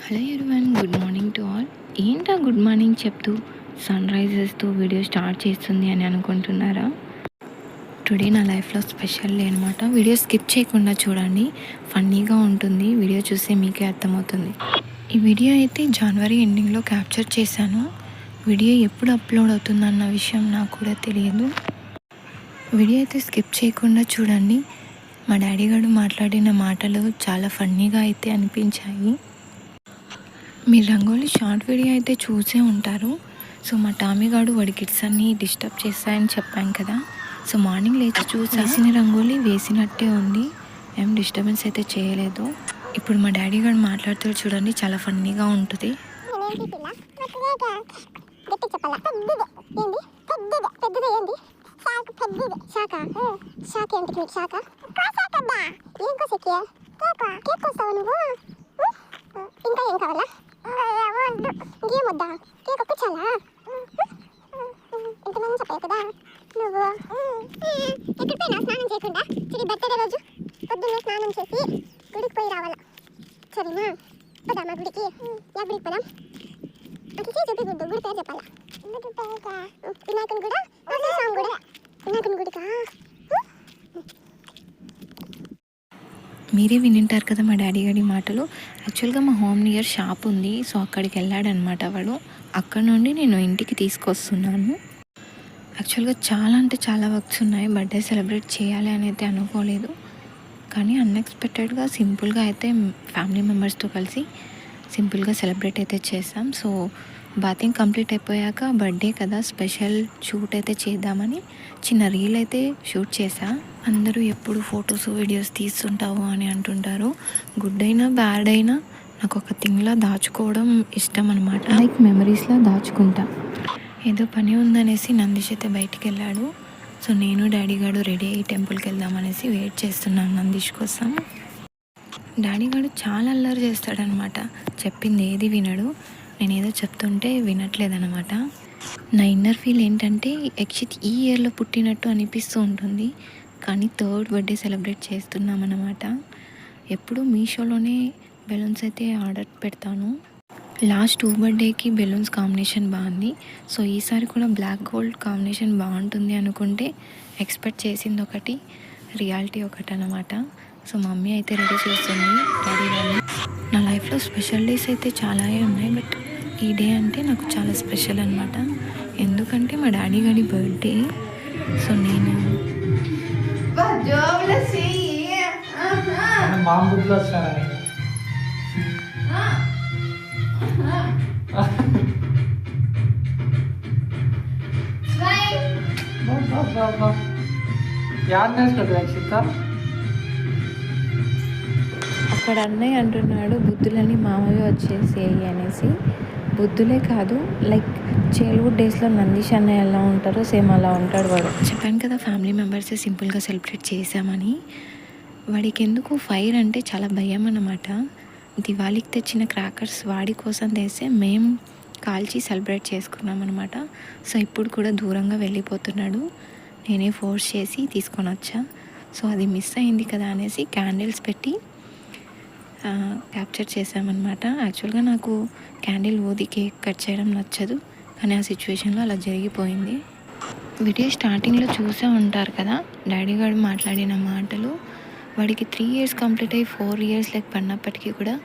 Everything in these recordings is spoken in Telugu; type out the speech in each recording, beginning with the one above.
Hello everyone, good morning to all. ఏంటా గుడ్ మార్నింగ్ చెప్తూ సన్ రైజెస్తో వీడియో స్టార్ట్ చేస్తుంది అని అనుకుంటున్నారా? టుడే నా లైఫ్లో స్పెషల్ డే అనమాట. వీడియో స్కిప్ చేయకుండా చూడండి, ఫన్నీగా ఉంటుంది. వీడియో చూస్తే మీకే అర్థమవుతుంది. ఈ వీడియో అయితే జనవరి ఎండింగ్లో క్యాప్చర్ చేశాను. వీడియో ఎప్పుడు అప్లోడ్ అవుతుందన్న విషయం నాకు కూడా తెలియదు. వీడియో అయితే స్కిప్ చేయకుండా చూడండి. మా డాడీ గారు మాట్లాడిన మాటలు చాలా ఫన్నీగా అయితే అనిపించాయి. మీరు రంగోలీ షార్ట్ వీడియో అయితే చూసే ఉంటారు. సో మా టామీ గారు వాడి కిడ్స్ అన్నీ డిస్టర్బ్ చేస్తాయని చెప్పాం కదా. సో మార్నింగ్ లేచి చూసేసిన రంగోలీ వేసినట్టే ఉంది, ఏం డిస్టర్బెన్స్ అయితే చేయలేదు. ఇప్పుడు మా డాడీ గారు మాట్లాడుతూ చూడండి, చాలా ఫన్నీగా ఉంటుంది. ఇంకా ఏం కావాలా? ఇంకేం వద్దా? కేక్ ఒక్క చాలా. ఇంతమంది చెప్పావు కదా నువ్వు. ఎక్కడికి పోయినా స్నానం చేయకుండా చిరి బర్త్డే రోజు పొద్దున్నే స్నానం చేసి గుడికి పోయి రావాలా, సరేనా? పోదామా గుడికి? యా గుడికి పోదాం? అట్లా చూపించకూడదు, గుడి పేరు చెప్పాలా. వినాయకుని గుడి, స్వామి గుడి. వినాయకుని గుడికా? మీరే వినింటారు కదా మా డాడీ గారి మాటలు. యాక్చువల్గా మా హోమ్ నియర్ షాప్ ఉంది, సో అక్కడికి వెళ్ళాడనమాట వాడు. అక్కడ నుండి నేను ఇంటికి తీసుకొస్తున్నాను. యాక్చువల్గా చాలా అంటే చాలా వర్క్స్ ఉన్నాయి. బర్త్డే సెలబ్రేట్ చేయాలి అని అయితే అనుకోలేదు, కానీ అన్ఎక్స్పెక్టెడ్గా సింపుల్గా అయితే ఫ్యామిలీ మెంబర్స్తో కలిసి సింపుల్గా సెలబ్రేట్ అయితే చేసాం. సో బాతింగ్ కంప్లీట్ అయిపోయాక బర్త్డే కదా, స్పెషల్ షూట్ అయితే చేద్దామని చిన్న రీల్ అయితే షూట్ చేసా. అందరూ ఎప్పుడు ఫొటోస్ వీడియోస్ తీస్తుంటావు అని అంటుంటారు. గుడ్ అయినా బ్యాడ్ అయినా నాకు ఒక థింగ్లా దాచుకోవడం ఇష్టం అనమాట. లైక్ మెమరీస్లా దాచుకుంటా. ఏదో పని ఉందనేసి నందిష్ అయితే బయటికి వెళ్ళాడు. సో నేను డాడీ గారు రెడీ అయ్యి టెంపుల్కి వెళ్దామనేసి వెయిట్ చేస్తున్నాను నందిష్ కోసం. డాడీ గారు చాలా అల్లరి చేస్తాడనమాట. చెప్పింది ఏది వినడు. నేను ఏదో చెప్తుంటే వినట్లేదనమాట. నా ఇన్నర్ ఫీల్ ఏంటంటే యక్షిత్ ఈ ఇయర్లో పుట్టినట్టు అనిపిస్తూ ఉంటుంది, కానీ థర్డ్ బర్త్డే సెలబ్రేట్ చేస్తున్నామన్నమాట. ఎప్పుడు మీషోలోనే బెలూన్స్ అయితే ఆర్డర్ పెడతాను. లాస్ట్ 2 బర్త్డేకి బెలూన్స్ కాంబినేషన్ బాగుంది. సో ఈసారి కూడా బ్లాక్ గోల్డ్ కాంబినేషన్ బాగుంటుంది అనుకుంటే ఎక్స్పెక్ట్ చేసింది ఒకటి, రియాలిటీ ఒకటి అనమాట. సో మమ్మీ అయితే రెడీ చేస్తుంది డాడీ వాళ్ళు. నా లైఫ్లో స్పెషల్ డేస్ అయితే చాలా ఉన్నాయి, బట్ ఈ డే అంటే నాకు చాలా స్పెషల్ అనమాట. ఎందుకంటే మా డాడీ గారి బర్త్డే. సో నేను అక్కడ అన్నయ్య అంటున్నాడు బుద్ధులని మామయ్య వచ్చేసేయి అనేసి. బుద్ధులే కాదు, లైక్ చైల్డ్హుడ్ డేస్లో నందీష్ అన్నయ్య ఎలా ఉంటారో సేమ్ అలా ఉంటాడు వాడు. చెప్పాను కదా ఫ్యామిలీ మెంబర్సే సింపుల్గా సెలబ్రేట్ చేసామని. వాడికి ఎందుకు ఫైర్ అంటే చాలా భయం అన్నమాట. దివాళీకి తెచ్చిన క్రాకర్స్ వాడి కోసం తెస్తే మేము కాల్చి సెలబ్రేట్ చేసుకున్నాం అనమాట. సో ఇప్పుడు కూడా దూరంగా వెళ్ళిపోతున్నాడు. నేనే ఫోర్స్ చేసి తీసుకొని వచ్చా. సో అది మిస్ అయింది కదా అనేసి క్యాండిల్స్ పెట్టి క్యాప్చర్ చేసామన్నమాట. యాక్చువల్గా నాకు క్యాండిల్ ఊది కేక్ కట్ చేయడం నచ్చదు, కానీ ఆ సిచ్యువేషన్లో అలా జరిగిపోయింది. వీడియో స్టార్టింగ్లో చూసే ఉంటారు కదా డాడీ గారు మాట్లాడిన మాటలు. వాడికి 3 ఇయర్స్ కంప్లీట్ అయ్యి 4 ఇయర్స్ లైక్ పడినప్పటికీ కూడా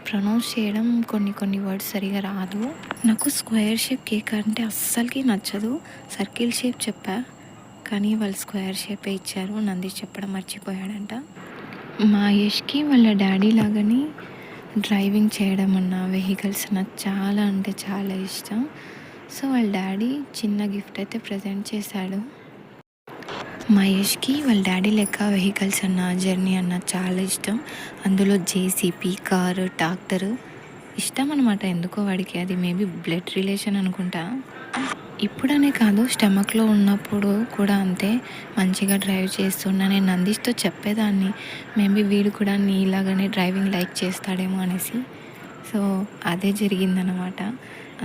ప్రొనౌన్స్ చేయడం కొన్ని వర్డ్స్ సరిగా రాదు. నాకు స్క్వేర్ షేప్ కేక్ అంటే అస్సలకి నచ్చదు. సర్కిల్ షేప్ చెప్పా, కానీ వాళ్ళు స్క్వేర్ షేపే ఇచ్చారు. నందీష్ చెప్పడం మర్చిపోయాడంట. మా యష్కి వాళ్ళ డాడీ లాగానే డ్రైవింగ్ చేయడం అన్న వెహికల్స్ నాకు చాలా అంటే చాలా ఇష్టం. సో వాళ్ళ డాడీ చిన్న గిఫ్ట్ అయితే ప్రజెంట్ చేశాడు. మా యష్కి వాళ్ళ డాడీ లెక్క వెహికల్స్ అన్న జర్నీ అన్న చాలా ఇష్టం. అందులో జేసీపీ, కారు, ట్రాక్టరు ఇష్టం అనమాట. ఎందుకో వాడికి అది మేబీ బ్లడ్ రిలేషన్ అనుకుంటా. ఇప్పుడనే కాదు, స్టమక్లో ఉన్నప్పుడు కూడా అంతే మంచిగా డ్రైవ్ చేస్తున్నా. నేను నందీష్తో చెప్పేదాన్ని మేబీ వీడు కూడా నీలాగానే డ్రైవింగ్ లైక్ చేస్తాడేమో అనేసి. సో అదే జరిగిందనమాట.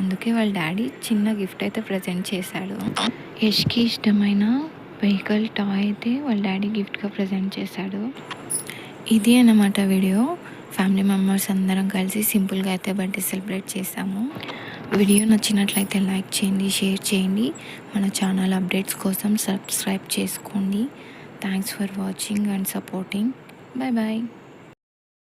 అందుకే వాళ్ళ డాడీ చిన్న గిఫ్ట్ అయితే ప్రజెంట్ చేశాడు. యష్కి ఇష్టమైన వెహికల్ టాయ్ అయితే వాళ్ళ డాడీ గిఫ్ట్గా ప్రజెంట్ చేశాడు. ఇది అన్నమాట వీడియో. ఫ్యామిలీ మెంబర్స్ అందరం కలిసి సింపుల్గా అయితే బర్త్డే సెలబ్రేట్ చేసాము. వీడియో నచ్చినట్లయితే లైక్ చేయండి, షేర్ చేయండి. మన ఛానల్ అప్డేట్స్ కోసం సబ్స్క్రైబ్ చేసుకోండి. Thanks for watching and supporting. Bye bye.